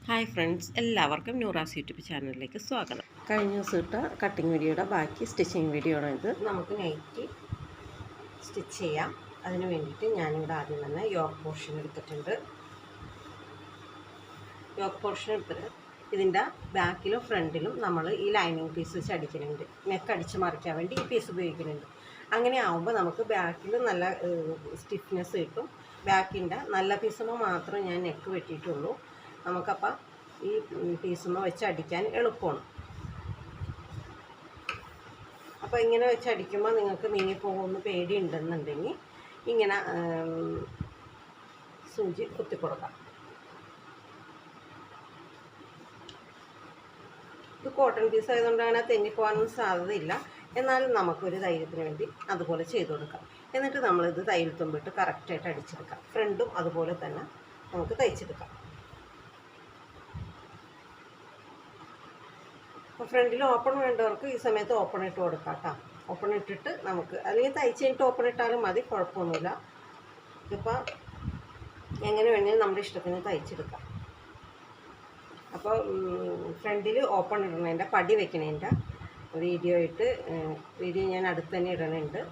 Hi friends, എല്ലാവർക്കും Noora's YouTube ചാനലിലേക്ക് സ്വാഗതം. കഴിഞ്ഞ ദിവസം ഇട്ട കട്ടിങ് വീഡിയോയുടെ ബാക്കി സ്റ്റിച്ചിങ് വീഡിയോ ആണ് ഇത്. നമുക്ക് നൈറ്റി സ്റ്റിച്ച് ചെയ്യാം. അതിന് വേണ്ടിയിട്ട് ഞാനിവിടെ ആദ്യം തന്നെ യോക്ക് പോർഷൻ എടുത്തിട്ടുണ്ട്. യോക്ക് പോർഷൻ എടുത്തിട്ട് ഇതിൻ്റെ ബാക്കിലും ഫ്രണ്ടിലും നമ്മൾ ഈ ലൈനിങ് പീസ് വെച്ച് അടിക്കുന്നുണ്ട്. നെക്ക് അടിച്ച് മറിക്കാൻ വേണ്ടി ഈ പീസ് ഉപയോഗിക്കുന്നുണ്ട്. അങ്ങനെ ആകുമ്പോൾ നമുക്ക് ബാക്കിൽ നല്ല സ്റ്റിഫ്നെസ് കിട്ടും. ബാക്കിൻ്റെ നല്ല പീസുമ്പോൾ മാത്രം ഞാൻ നെക്ക് വെട്ടിയിട്ടുള്ളൂ. നമുക്കപ്പം ഈ പീസുമ്മ വെച്ച് അടിക്കാൻ എളുപ്പമാണ്. അപ്പോൾ ഇങ്ങനെ വെച്ച് അടിക്കുമ്പോൾ നിങ്ങൾക്ക് നീങ്ങിപ്പോകുമെന്ന് പേടിയുണ്ടെന്നുണ്ടെങ്കിൽ ഇങ്ങനെ സൂചി കുത്തിക്കൊടുക്കാം. ഇത് കോട്ടൺ പീസ് ആയതുകൊണ്ട് അങ്ങനെ തെന്നിപ്പോകാനൊന്നും സാധ്യതയില്ല. എന്നാലും നമുക്കൊരു ധൈര്യത്തിന് വേണ്ടി അതുപോലെ ചെയ്ത് കൊടുക്കാം. എന്നിട്ട് നമ്മളിത് തയ്യൽ തുമ്പിട്ട് കറക്റ്റായിട്ട് അടിച്ചെടുക്കാം. ഫ്രണ്ടും അതുപോലെ തന്നെ നമുക്ക് തയ്ച്ചെടുക്കാം. അപ്പോൾ ഫ്രണ്ടിൽ ഓപ്പൺ വേണ്ടവർക്ക് ഈ സമയത്ത് ഓപ്പൺ ഇട്ട് കൊടുക്കാം കേട്ടോ. ഓപ്പൺ ഇട്ടിട്ട് നമുക്ക് അല്ലെങ്കിൽ തയ്ച്ച് കഴിഞ്ഞിട്ട് ഓപ്പൺ ഇട്ടാലും മതി, കുഴപ്പമൊന്നുമില്ല. ഇതിപ്പോൾ എങ്ങനെ വേണമെങ്കിലും നമ്മുടെ ഇഷ്ടത്തിന് തയ്ച്ചെടുക്കാം. അപ്പോൾ ഫ്രണ്ടിൽ ഓപ്പൺ ഇടണതിൻ്റെ പടി വെക്കണതിൻ്റെ വീഡിയോ ഞാൻ അടുത്ത് തന്നെ ഇടണുണ്ട്.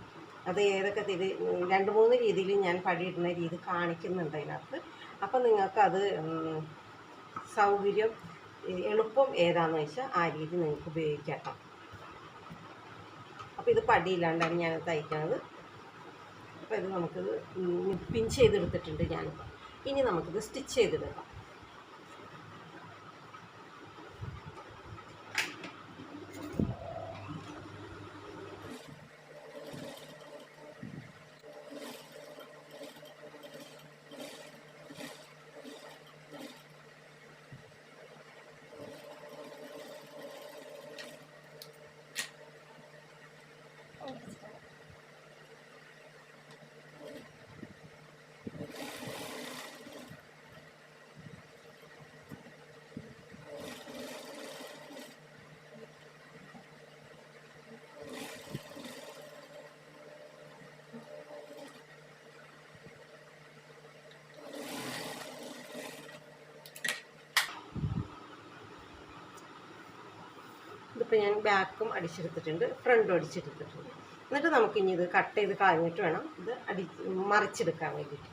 അത് ഏതൊക്കെ 2-3 രീതിയിൽ ഞാൻ പടി ഇടുന്ന രീതി കാണിക്കുന്നുണ്ട് അതിനകത്ത്. അപ്പോൾ നിങ്ങൾക്കത് സൗകര്യം എളുപ്പം ഏതാണെന്ന് വെച്ചാൽ ആ രീതി നിങ്ങൾക്ക് ഉപയോഗിക്കാം. അപ്പോൾ ഇത് പടിയില്ലാണ്ടാണ് ഞാൻ തയ്ക്കുന്നത്. അപ്പോൾ ഇത് നമുക്കിത് പിൻ ചെയ്തെടുത്തിട്ടുണ്ട് ഞാനിപ്പോൾ. ഇനി നമുക്കിത് സ്റ്റിച്ച് ചെയ്തെടുക്കാം. ഇതിപ്പോൾ ഞാൻ ബാക്കും അടിച്ചെടുത്തിട്ടുണ്ട്, ഫ്രണ്ടും അടിച്ചെടുത്തിട്ടുണ്ട്. എന്നിട്ട് നമുക്കിനി ഇത് കട്ട് ചെയ്ത് കളഞ്ഞിട്ട് വേണം ഇത് മറിച്ചെടുക്കാൻ വേണ്ടിയിട്ട്.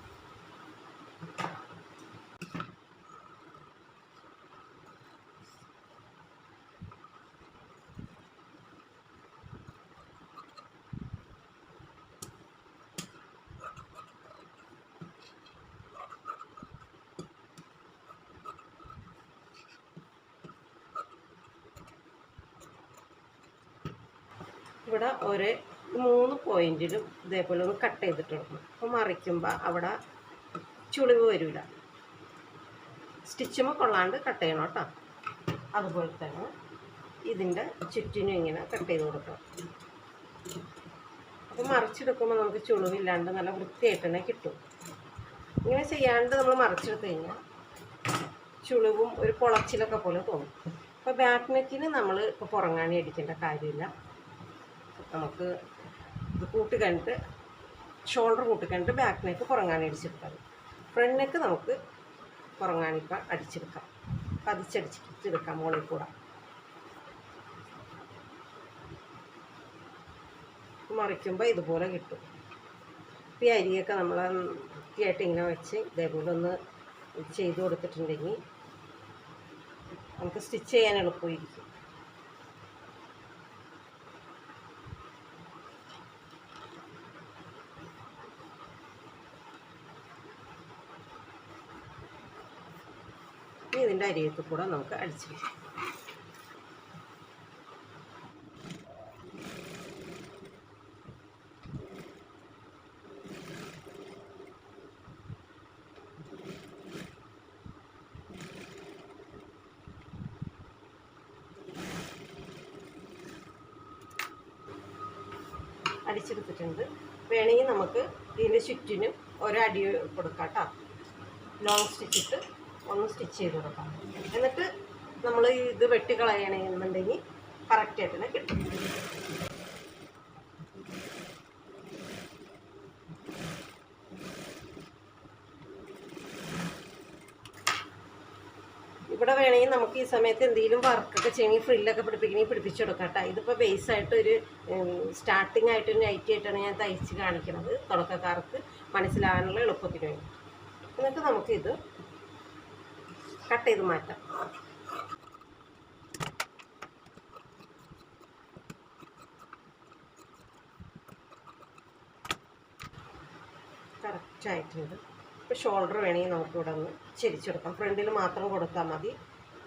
ഇവിടെ 3 പോയിൻറ്റിലും ഇതേപോലെ ഒന്ന് കട്ട് ചെയ്തിട്ടുണ്ട്. അപ്പോൾ മറിക്കുമ്പോൾ അവിടെ ചുളിവ് വരില്ല. സ്റ്റിച്ചുമ്പോൾ കൊള്ളാണ്ട് കട്ട് ചെയ്യണം കേട്ടോ. അതുപോലെ തന്നെ ഇതിൻ്റെ ചുറ്റിനും ഇങ്ങനെ കട്ട് ചെയ്ത് കൊടുക്കണം. അപ്പോൾ മറിച്ചെടുക്കുമ്പോൾ നമുക്ക് ചുളിവില്ലാണ്ട് നല്ല വൃത്തിയായിട്ട് തന്നെ കിട്ടും. ഇങ്ങനെ ചെയ്യാണ്ട് നമ്മൾ മറിച്ചെടുത്ത് കഴിഞ്ഞാൽ ചുളിവും ഒരു കുളച്ചിലൊക്കെ പോലെ തോന്നും. അപ്പോൾ ബാക്ക് നെക്കിന് നമ്മൾ ഇപ്പോൾ പുറങ്ങാണി അടിക്കേണ്ട കാര്യമില്ല. നമുക്ക് ഇത് കൂട്ടിക്കണ്ടിട്ട് ഷോൾഡർ കൂട്ടിക്കണ്ടിട്ട് ബാക്ക് നെക്ക് പുറങ്ങാണി അടിച്ചെടുക്കാം. ഫ്രണ്ട് നെക്ക് നമുക്ക് പുറങ്ങാണിപ്പം അടിച്ചെടുക്കാം, പതിച്ചടിച്ചെടുക്കാം മുകളിൽ കൂടെ. മറിക്കുമ്പോൾ ഇതുപോലെ കിട്ടും. ഈ അരിയൊക്കെ നമ്മൾ വൃത്തിയായിട്ട് ഇങ്ങനെ വെച്ച് ഇതേപോലെ ഒന്ന് ചെയ്ത് കൊടുത്തിട്ടുണ്ടെങ്കിൽ നമുക്ക് സ്റ്റിച്ച് ചെയ്യാൻ എളുപ്പമായിരിക്കും. ഇതിൻ്റെ അരിയത്തിൽ കൂടെ നമുക്ക് അടിച്ചു വയ്ക്കാം. അടിച്ചെടുത്തിട്ടുണ്ട്. വേണമെങ്കിൽ നമുക്ക് ഇതിൻ്റെ ചുറ്റിനും ഒരടി കൊടുക്കാം കേട്ടോ. ലോങ് സ്റ്റിച്ചിട്ട് ഒന്ന് സ്റ്റിച്ച് ചെയ്ത് കൊടുക്കാം. എന്നിട്ട് നമ്മൾ ഇത് വെട്ടിക്കളയണമെന്നുണ്ടെങ്കിൽ കറക്റ്റായിട്ട് തന്നെ കിട്ടും. ഇവിടെ വേണമെങ്കിൽ നമുക്ക് ഈ സമയത്ത് എന്തെങ്കിലും വർക്കൊക്കെ ചെയ്യണമെങ്കിൽ ഫ്രില്ലൊക്കെ പിടിപ്പിക്കണമെങ്കിൽ പിടിപ്പിച്ചെടുക്കാം കേട്ടോ. ഇതിപ്പോൾ ബേസായിട്ടൊരു സ്റ്റാർട്ടിംഗ് ആയിട്ടൊരു നൈറ്റി ആയിട്ടാണ് ഞാൻ തയ്ച്ച് കാണിക്കുന്നത്, തുടക്കക്കാർക്ക് മനസ്സിലാകാനുള്ള എളുപ്പത്തിന് വേണ്ടി. എന്നിട്ട് നമുക്കിത് കട്ട് ചെയ്ത് മാറ്റാം. കറക്റ്റായിട്ടുണ്ട്. ഇപ്പോൾ ഷോൾഡർ വേണമെങ്കിൽ നമുക്കിവിടെ ഒന്ന് ചെരിച്ചെടുക്കാം. ഫ്രണ്ടിൽ മാത്രം കൊടുത്താൽ മതി,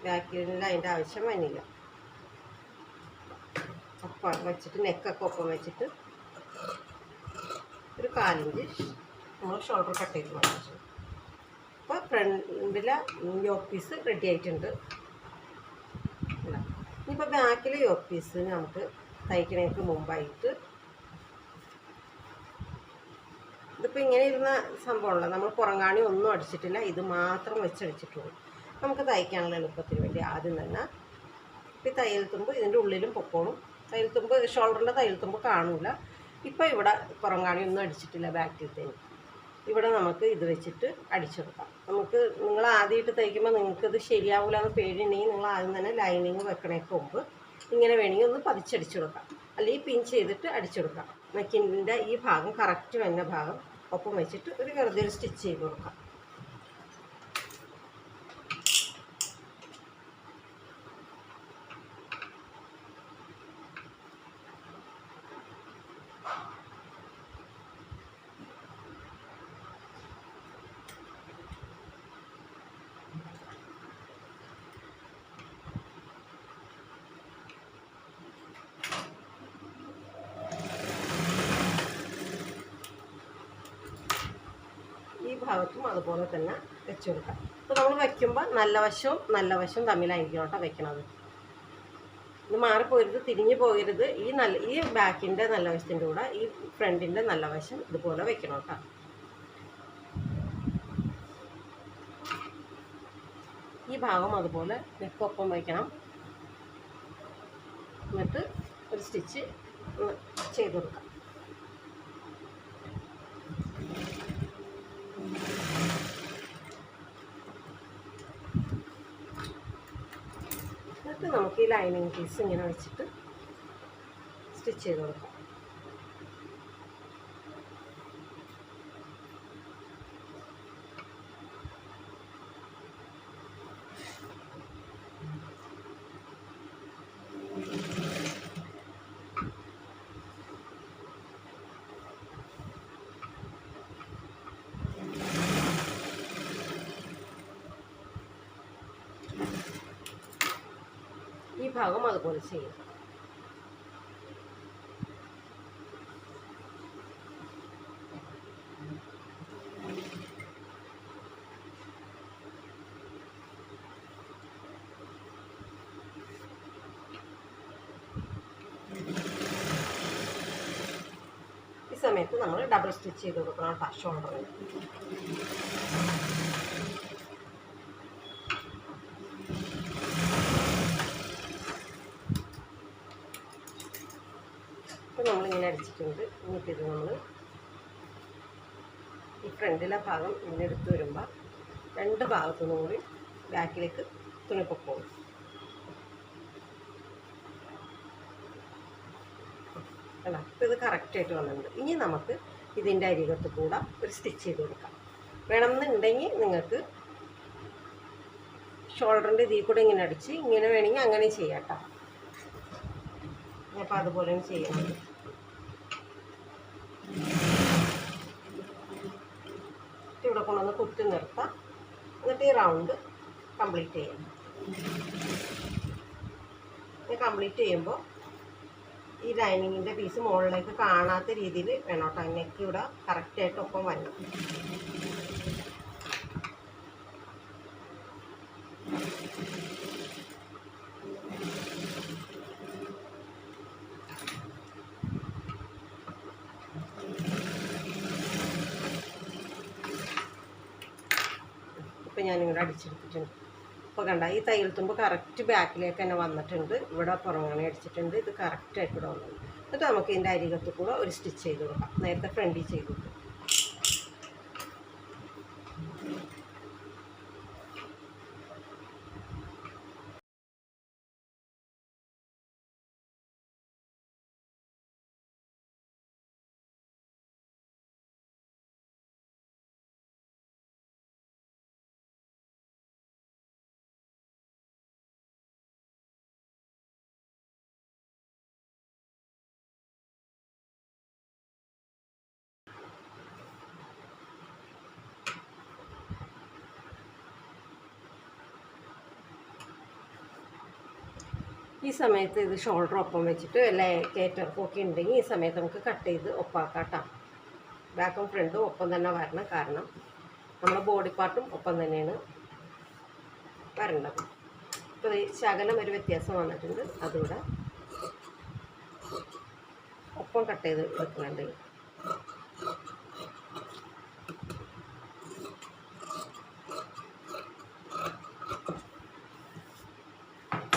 ബാക്കിൽ അതിൻ്റെ ആവശ്യം വന്നില്ല. ഒപ്പം വെച്ചിട്ട് നെക്കൊക്കെ ഒപ്പം വെച്ചിട്ട് ഒരു 1/4 ഇഞ്ച് നമ്മൾ ഷോൾഡർ കട്ട് ചെയ്ത് മാറ്റി. അപ്പോൾ ഫ്രണ്ടിലെ യോക്ക് പീസ് റെഡി ആയിട്ടുണ്ട്. ഇനിയിപ്പോൾ ബാക്കിലെ യോക്ക് പീസ് നമുക്ക് തയ്ക്കണേക്ക് മുമ്പായിട്ട്, ഇതിപ്പോൾ ഇങ്ങനെ ഇരുന്ന സംഭവമുള്ള നമ്മൾ പുറങ്കാണി ഒന്നും അടിച്ചിട്ടില്ല, ഇത് മാത്രം വെച്ചടിച്ചിട്ടുള്ളൂ. നമുക്ക് തയ്ക്കാനുള്ള എളുപ്പത്തിന് വേണ്ടി ആദ്യം തന്നെ ഈ തയ്യൽ തുമ്പ് ഇതിൻ്റെ ഉള്ളിലും പൊക്കോളും. തയ്യൽ തുമ്പ് ഷോൾഡറിൻ്റെ തയ്യൽ തുമ്പ് കാണില്ല. ഇപ്പോൾ ഇവിടെ പുറങ്കാണി ഒന്നും അടിച്ചിട്ടില്ല ബാക്കിലത്തേന്. ഇവിടെ നമുക്ക് ഇത് വെച്ചിട്ട് അടിച്ചെടുക്കാം. നമുക്ക് നിങ്ങൾ ആദ്യമായിട്ട് തയ്ക്കുമ്പോൾ നിങ്ങൾക്കിത് ശരിയാവില്ല എന്ന് പേടിയുണ്ടെങ്കിൽ നിങ്ങൾ ആദ്യം തന്നെ ലൈനിങ് വെക്കണേക്ക് മുമ്പ് ഇങ്ങനെ വേണമെങ്കിൽ ഒന്ന് പതിച്ചടിച്ചെടുക്കാം, അല്ലെങ്കിൽ പിൻ ചെയ്തിട്ട് അടിച്ചെടുക്കാം. നെക്കിൻ്റെ ഈ ഭാഗം കറക്റ്റ് വന്ന ഭാഗം ഒപ്പം വെച്ചിട്ട് ഒരു വെറുതെ ഒരു സ്റ്റിച്ച് ചെയ്ത് കൊടുക്കാം. ഭാഗത്തും അതുപോലെ തന്നെ വെച്ച് കൊടുക്കാം. അപ്പോൾ നമ്മൾ വയ്ക്കുമ്പോൾ നല്ല വശവും തമ്മിലായിരിക്കും കേട്ടോ വെക്കണത്. ഇത് മാറിപ്പോകരുത്, തിരിഞ്ഞു പോകരുത്. ഈ ബാക്കിൻ്റെ നല്ല വശത്തിൻ്റെ കൂടെ ഈ ഫ്രണ്ടിൻ്റെ നല്ല വശം ഇതുപോലെ വെക്കണം കേട്ടോ. ഈ ഭാഗം അതുപോലെ നെക്കൊപ്പം വയ്ക്കണം. എന്നിട്ട് ഒരു സ്റ്റിച്ച് ചെയ്ത് കൊടുക്കാം. എന്നിട്ട് നമുക്ക് ഈ ലൈനിങ് പീസ് ഇങ്ങനെ വെച്ചിട്ട് സ്റ്റിച്ച് ചെയ്ത് കൊടുക്കാം. ഈ ഭാഗം അതുപോലെ ചെയ്യും. ഈ സമയത്ത് നമ്മൾ ഡബിൾ സ്റ്റിച്ച് ചെയ്ത് കൊടുക്കണം കേട്ടോ ഷോൾഡറിൽ. നമ്മളിങ്ങനെ അടിച്ചിട്ടുണ്ട്. എന്നിട്ടിത് നമ്മൾ ഈ ഫ്രണ്ടിലെ ഭാഗം ഇങ്ങനെ എടുത്ത് വരുമ്പോൾ രണ്ട് ഭാഗത്തുനിന്നും കൂടി ബാക്കിലേക്ക് തുണിപ്പൊക്കോളും. അല്ല, അപ്പോൾ ഇത് കറക്റ്റായിട്ട് വന്നിട്ടുണ്ട്. ഇനി നമുക്ക് ഇതിൻ്റെ അരികത്ത് കൂടെ ഒരു സ്റ്റിച്ച് ചെയ്ത് കൊടുക്കാം. വേണമെന്നുണ്ടെങ്കിൽ നിങ്ങൾക്ക് ഷോൾഡറിൻ്റെ ഇതിൽ കൂടെ ഇങ്ങനെ അടിച്ച് ഇങ്ങനെ വേണമെങ്കിൽ അങ്ങനെ ചെയ്യാം കേട്ടോ. അപ്പോൾ അതുപോലെയാണ് ചെയ്യുന്നത്. ഇവിടെ കൊണ്ടുവന്ന് കുത്തി നിർത്താം. എന്നിട്ട് ഈ റൗണ്ട് കംപ്ലീറ്റ് ചെയ്യാം. കംപ്ലീറ്റ് ചെയ്യുമ്പോൾ ഈ ലൈനിങ്ങിൻ്റെ പീസ് മുകളിലേക്ക് കാണാത്ത രീതിയിൽ വേണം കേട്ടോ. നെക്ക് ഇവിടെ കറക്റ്റായിട്ട് ഒപ്പം വരണം. ഇപ്പം ഞാനിവിടെ അടിച്ചെടുത്തിട്ടുണ്ട്. ഇപ്പോൾ കണ്ട ഈ തയ്യൽ തുമ്പ് കറക്റ്റ് ബാക്കിലേക്ക് തന്നെ വന്നിട്ടുണ്ട്. ഇവിടെ പുറങ്ങനെ അടിച്ചിട്ടുണ്ട്. ഇത് കറക്റ്റായിട്ട് ഇവിടെ വന്നിട്ടുണ്ട്. എന്നിട്ട് നമുക്ക് ഇതിൻ്റെ അരികത്ത് കൂടെ ഒരു സ്റ്റിച്ച് ചെയ്ത് കൊടുക്കാം. നേരത്തെ ഫ്രണ്ടിൽ ചെയ്തിട്ട് ഈ സമയത്ത് ഇത് ഷോൾഡർ ഒപ്പം വെച്ചിട്ട് വല്ല കയറ്റിറക്കമൊക്കെ ഉണ്ടെങ്കിൽ ഈ സമയത്ത് നമുക്ക് കട്ട് ചെയ്ത് ഒപ്പാക്കാം. ബാക്കും ഫ്രണ്ടും ഒപ്പം തന്നെ വരണം. കാരണം നമ്മുടെ ബോഡി പാർട്ടും ഒപ്പം തന്നെയാണ് വരേണ്ടത്. ഇപ്പോൾ ഈ ശകലം ഒരു വ്യത്യാസം വന്നിട്ടുണ്ട്, അതുകൂടെ ഒപ്പം കട്ട് ചെയ്ത് എടുക്കുന്നുണ്ട്.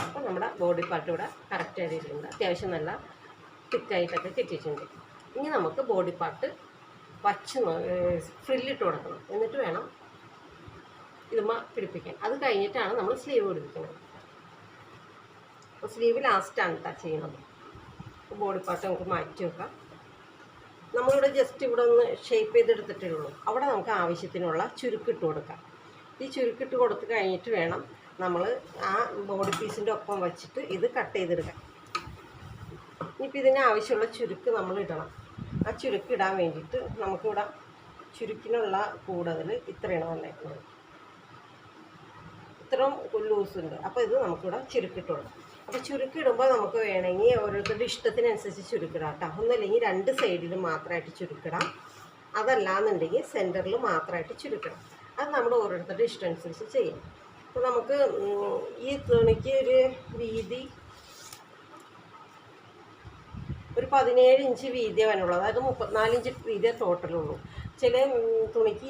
അപ്പോൾ നമ്മുടെ ബോഡി പാർട്ട് ഇവിടെ കറക്റ്റായിട്ട് ഇരിക്കുന്നുണ്ട്. അത്യാവശ്യം നല്ല തിക്കായിട്ടൊക്കെ കിട്ടിയിട്ടുണ്ട്. ഇനി നമുക്ക് ബോഡി പാർട്ട് വച്ച് ഫ്രില്ലിട്ട് കൊടുക്കണം. എന്നിട്ട് വേണം ഇതുമ്മ പിടിപ്പിക്കാൻ. അത് കഴിഞ്ഞിട്ടാണ് നമ്മൾ സ്ലീവ് പിടിപ്പിക്കുന്നത്. അപ്പോൾ സ്ലീവ് ലാസ്റ്റാണ് ടച്ച് ചെയ്യുന്നത്. അപ്പോൾ ബോഡി പാർട്ട് നമുക്ക് മാറ്റി വെക്കാം. നമ്മളിവിടെ ജസ്റ്റ് ഇവിടെ ഒന്ന് ഷേപ്പ് ചെയ്തെടുത്തിട്ടേ ഉള്ളൂ. അവിടെ നമുക്ക് ആവശ്യത്തിനുള്ള ചുരുക്കിട്ട് കൊടുക്കാം. ഈ ചുരുക്കിട്ട് കൊടുത്ത് കഴിഞ്ഞിട്ട് വേണം നമ്മൾ ആ ബോഡി പീസിൻ്റെ ഒപ്പം വച്ചിട്ട് ഇത് കട്ട് ചെയ്തെടുക്കാം. ഇനിയിപ്പോൾ ഇതിന് ആവശ്യമുള്ള ചുരുക്ക് നമ്മൾ ഇടണം. ആ ചുരുക്ക് ഇടാൻ വേണ്ടിയിട്ട് നമുക്കിവിടെ ചുരുക്കിനുള്ള കൂടുതൽ ഇത്രയാണ് വന്നേക്കുന്നത്. ഇത്രയും ലൂസുണ്ട്. അപ്പോൾ ഇത് നമുക്കിവിടെ ചുരുക്കിട്ട് കൊടുക്കാം. അപ്പോൾ ചുരുക്കിടുമ്പോൾ നമുക്ക് വേണമെങ്കിൽ ഓരോരുത്തരുടെ ഇഷ്ടത്തിനനുസരിച്ച് ചുരുക്കിടാം കേട്ടോ. ഒന്നല്ലെങ്കിൽ രണ്ട് സൈഡിലും മാത്രമായിട്ട് ചുരുക്കിടാം. അതല്ലാന്നുണ്ടെങ്കിൽ സെൻറ്ററിൽ മാത്രമായിട്ട് ചുരുക്കിടാം. അത് നമ്മുടെ ഓരോരുത്തരുടെ ഇഷ്ടം അനുസരിച്ച് ചെയ്യാം. അപ്പോൾ നമുക്ക് ഈ തുണിക്ക് ഒരു വീതി ഒരു 17 ഇഞ്ച് വീതിയേ വനുള്ളൂ. അതായത് 34 ഇഞ്ച് വീതിയേ ടോട്ടലുള്ളൂ. ചില തുണിക്ക്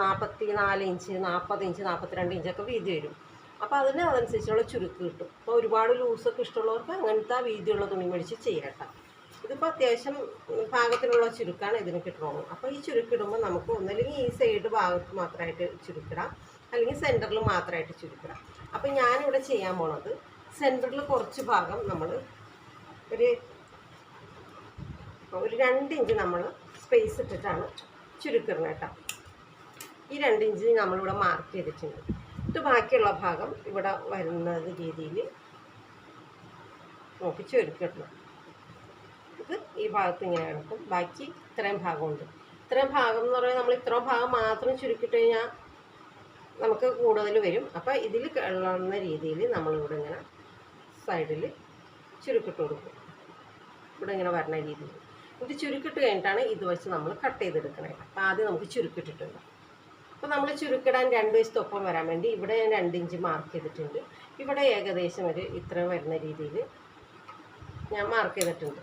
44 ഇഞ്ച്, 40 ഇഞ്ച്, 42 ഇഞ്ചൊക്കെ വീതി വരും. അപ്പോൾ അതനുസരിച്ചുള്ള ചുരുക്ക് കിട്ടും. അപ്പോൾ ഒരുപാട് ലൂസൊക്കെ ഇഷ്ടമുള്ളവർക്ക് അങ്ങനത്തെ വീതിയുള്ള തുണി മേടിച്ച് ചെയ്യട്ടെ. ഇതിപ്പോൾ അത്യാവശ്യം പാകത്തിനുള്ള ചുരുക്കാണ് ഇതിന് കിട്ടുള്ളൂ. അപ്പോൾ ഈ ചുരുക്കിടുമ്പോൾ നമുക്ക് ഒന്നല്ലെങ്കിൽ ഈ സൈഡ് ഭാഗത്ത് മാത്രമായിട്ട് ചുരുക്കിടാം, അല്ലെങ്കിൽ സെൻറ്ററിൽ മാത്രമായിട്ട് ചുരുക്കിടാം. അപ്പോൾ ഞാനിവിടെ ചെയ്യാൻ പോണത് സെൻറ്ററിൽ കുറച്ച് ഭാഗം നമ്മൾ ഒരു 2 ഇഞ്ച് നമ്മൾ സ്പേസ് ഇട്ടിട്ടാണ് ചുരുക്കിടുന്നത് കേട്ടോ. ഈ 2 ഇഞ്ച് നമ്മളിവിടെ മാർക്ക് ചെയ്തിട്ടുണ്ട്. ഇത് ബാക്കിയുള്ള ഭാഗം ഇവിടെ വരുന്നത് രീതിയിൽ നോക്കി ചുരുക്കിടണം. ഇത് ഈ ഭാഗത്ത് ഇങ്ങനെ കിടക്കും. ബാക്കി ഇത്രയും ഭാഗമുണ്ട്. ഇത്രയും ഭാഗം എന്ന് പറയുന്നത് നമ്മൾ ഇത്രയും ഭാഗം മാത്രം ചുരുക്കിയിട്ട് കഴിഞ്ഞാൽ നമുക്ക് കൂടുതൽ വരും. അപ്പോൾ ഇതിൽ കൊള്ളുന്ന രീതിയിൽ നമ്മളിവിടെ ഇങ്ങനെ സൈഡിൽ ചുരുക്കിട്ട് കൊടുക്കും. ഇവിടെ ഇങ്ങനെ വരുന്ന രീതിയിൽ ഇത് ചുരുക്കിട്ട് കഴിഞ്ഞിട്ടാണ് ഇത് വെച്ച് നമ്മൾ കട്ട് ചെയ്തെടുക്കണത്. അപ്പോൾ ആദ്യം നമുക്ക് ചുരുക്കിട്ടിട്ടുണ്ട്. അപ്പോൾ നമ്മൾ ചുരുക്കിടാൻ 2 വശത്തൊപ്പം വരാൻ വേണ്ടി ഇവിടെ ഞാൻ 2 ഇഞ്ച് മാർക്ക് ചെയ്തിട്ടുണ്ട്. ഇവിടെ ഏകദേശം ഒരു ഇത്രയും വരുന്ന രീതിയിൽ ഞാൻ മാർക്ക് ചെയ്തിട്ടുണ്ട്.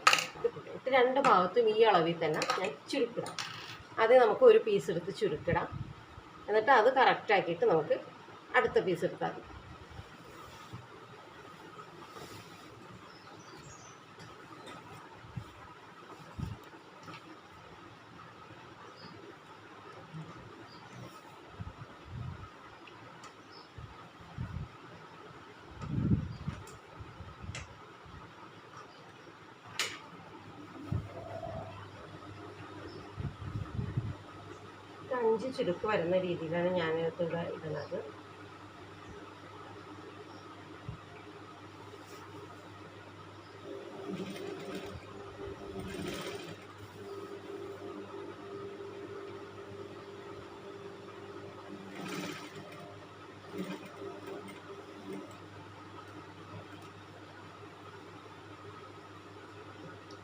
ഇത് 2 ഭാഗത്തും ഈ അളവിൽ തന്നെ ഞാൻ ചുരുക്കിടാം. ആദ്യം നമുക്ക് ഒരു പീസ് എടുത്ത് ചുരുക്കിടാം. എന്നിട്ട് അത് കറക്റ്റാക്കിയിട്ട് നമുക്ക് അടുത്ത പീസ് എടുത്താൽ മതി. അഞ്ച് ചുരുക്ക് വരുന്ന രീതിയിലാണ് ഞാനിവിടെ ഇടുന്നത്.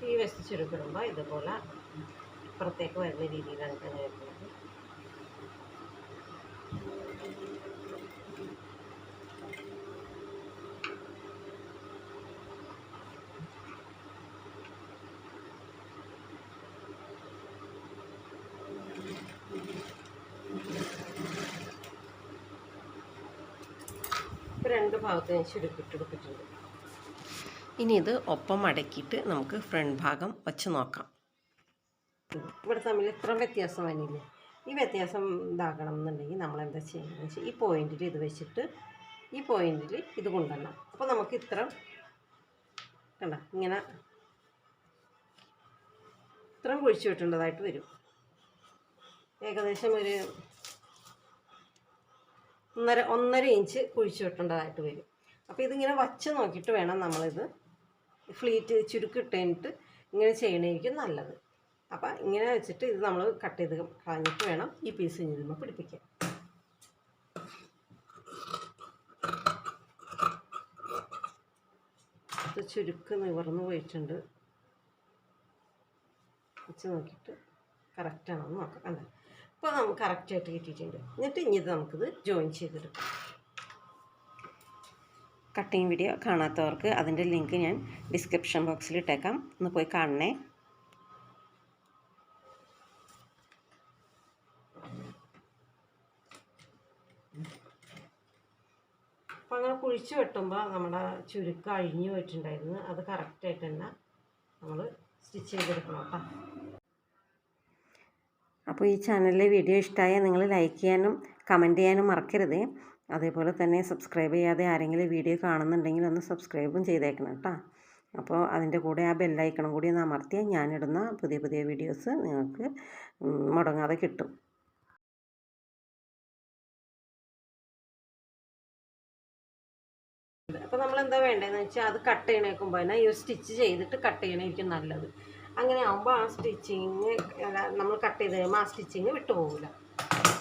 ഈ വശത്ത് ചുരുക്കിടുമ്പോൾ ഇതുപോലെ ഇപ്പുറത്തേക്ക് വരുന്ന രീതിയിലാണ് ഞാൻ ഇടുന്നത്. ഇപ്പോൾ 2 ഭാഗത്ത് ഞാൻ ചുരുക്കിട്ടെടുത്തിട്ടുണ്ട്. ഇനി ഇത് ഒപ്പം മടക്കിയിട്ട് നമുക്ക് ഫ്രണ്ട് ഭാഗം വച്ച് നോക്കാം. ഇവിടെ തമ്മിൽ ഇത്ര വ്യത്യാസം വന്നില്ലേ? ഈ വ്യത്യാസം ഇതാകണം എന്നുണ്ടെങ്കിൽ നമ്മൾ എന്താ ചെയ്യുന്നത് വെച്ചാൽ ഈ പോയിന്റിൽ ഇത് വെച്ചിട്ട് ഈ പോയിന്റിൽ ഇത് കൊണ്ടുവരണം. അപ്പോൾ നമുക്ക് ഇത്ര കണ്ട ഇങ്ങനെ ഇത്രയും കുഴിച്ചു വിട്ടേണ്ടതായിട്ട് വരും. ഏകദേശം ഒരു 1.5 ഇഞ്ച് കുഴിച്ചു വിട്ടേണ്ടതായിട്ട് വരും. അപ്പോൾ ഇതിങ്ങനെ വച്ച് നോക്കിയിട്ട് വേണം നമ്മളിത് ഫ്ലീറ്റ് ചുരുക്കിട്ടിട്ട് ഇങ്ങനെ ചെയ്യണമായിരിക്കും നല്ലത്. അപ്പോൾ ഇങ്ങനെ വെച്ചിട്ട് ഇത് നമ്മൾ കട്ട് ചെയ്ത് കളഞ്ഞിട്ട് വേണം ഈ പീസ് ഇതിന്മേൽ പിടിപ്പിക്കാൻ. ഇവിടുത്തെ ചുരുക്ക് നിവർന്ന് പോയിട്ടുണ്ട്. വെച്ച് നോക്കിയിട്ട് കറക്റ്റാണോ എന്ന് നോക്കാം. കണ്ടോ? അപ്പോൾ നമുക്ക് കറക്റ്റായിട്ട് കിട്ടിയിട്ടുണ്ട്. എന്നിട്ട് ഇനി ഇത് നമുക്കിത് ജോയിൻ ചെയ്തെടുക്കാം. കട്ടിങ് വീഡിയോ കാണാത്തവർക്ക് അതിൻ്റെ ലിങ്ക് ഞാൻ ഡിസ്ക്രിപ്ഷൻ ബോക്സിൽ ഇട്ടേക്കാം, ഒന്ന് പോയി കാണണേ. അപ്പോൾ അങ്ങനെ കുഴിച്ച് വെട്ടുമ്പോൾ നമ്മുടെ ചുരുക്കം അഴിഞ്ഞു പോയിട്ടുണ്ടായിരുന്നു. അത് കറക്റ്റായിട്ട് തന്നെ നമ്മൾ സ്റ്റിച്ച് ചെയ്തെടുക്കണം കേട്ടോ. അപ്പോൾ ഈ ചാനലിലെ വീഡിയോ ഇഷ്ടമായാൽ നിങ്ങൾ ലൈക്ക് ചെയ്യാനും കമൻറ്റ് ചെയ്യാനും മറക്കരുത്. അതേപോലെ തന്നെ സബ്സ്ക്രൈബ് ചെയ്യാതെ ആരെങ്കിലും വീഡിയോ കാണുന്നുണ്ടെങ്കിൽ ഒന്ന് സബ്സ്ക്രൈബും ചെയ്തേക്കണം കേട്ടോ. അപ്പോൾ അതിൻ്റെ കൂടെ ആ ബെല്ലൈക്കണം കൂടി ഒന്ന് അമർത്തിയാൽ ഞാനിടുന്ന പുതിയ പുതിയ വീഡിയോസ് നിങ്ങൾക്ക് മുടങ്ങാതെ കിട്ടും. അപ്പോൾ നമ്മൾ എന്താ വേണ്ടതെന്ന് വെച്ചാൽ അത് കട്ട് ചെയ്യണേക്കുമ്പോൾ തന്നെ ഈ സ്റ്റിച്ച് ചെയ്തിട്ട് കട്ട് ചെയ്യണമായിരിക്കും നല്ലത്. അങ്ങനെ ആകുമ്പോൾ ആ സ്റ്റിച്ചിങ് നമ്മൾ കട്ട് ചെയ്ത് കഴിയുമ്പോൾ ആ സ്റ്റിച്ചിങ് വിട്ടുപോകില്ല.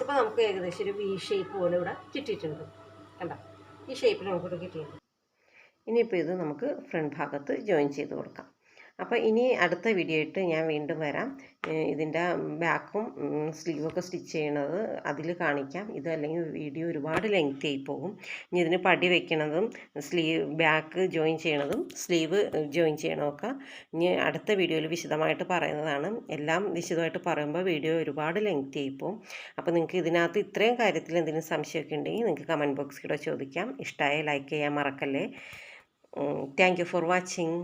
ഇപ്പോൾ നമുക്ക് ഏകദേശം ഒരു വി ഷേപ്പ് പോലെ ഇവിടെ കിട്ടിയിട്ടുണ്ട്. കണ്ടോ? ഈ ഷേപ്പിൽ നമുക്കിവിടെ കിട്ടിയിട്ടുണ്ട്. ഇനിയിപ്പോൾ ഇത് നമുക്ക് ഫ്രണ്ട് ഭാഗത്ത് ജോയിൻ ചെയ്ത് കൊടുക്കാം. അപ്പോൾ ഇനി അടുത്ത വീഡിയോ ആയിട്ട് ഞാൻ വീണ്ടും വരാം. ഇതിൻ്റെ ബാക്കും സ്ലീവൊക്കെ സ്റ്റിച്ച് ചെയ്യണത് അതിൽ കാണിക്കാം. ഇത് അല്ലെങ്കിൽ വീഡിയോ ഒരുപാട് ലെങ്തി ആയി പോകും. ഇനി ഇതിന് പടി വെക്കണതും ബാക്ക് ജോയിൻ ചെയ്യണതും സ്ലീവ് ജോയിൻ ചെയ്യണമൊക്കെ ഇനി അടുത്ത വീഡിയോയിൽ വിശദമായിട്ട് പറയുന്നതാണ്. എല്ലാം വിശദമായിട്ട് പറയുമ്പോൾ വീഡിയോ ഒരുപാട് ലെങ്തി ആയി പോകും. അപ്പോൾ നിങ്ങൾക്ക് ഇതിനകത്ത് ഇത്രയും കാര്യത്തിൽ എന്തെങ്കിലും സംശയമൊക്കെ ഉണ്ടെങ്കിൽ നിങ്ങൾക്ക് കമൻറ്റ് ബോക്സിലൂടെ ചോദിക്കാം. ഇഷ്ടമായ ലൈക്ക് ചെയ്യാൻ മറക്കല്ലേ. Thank you for watching.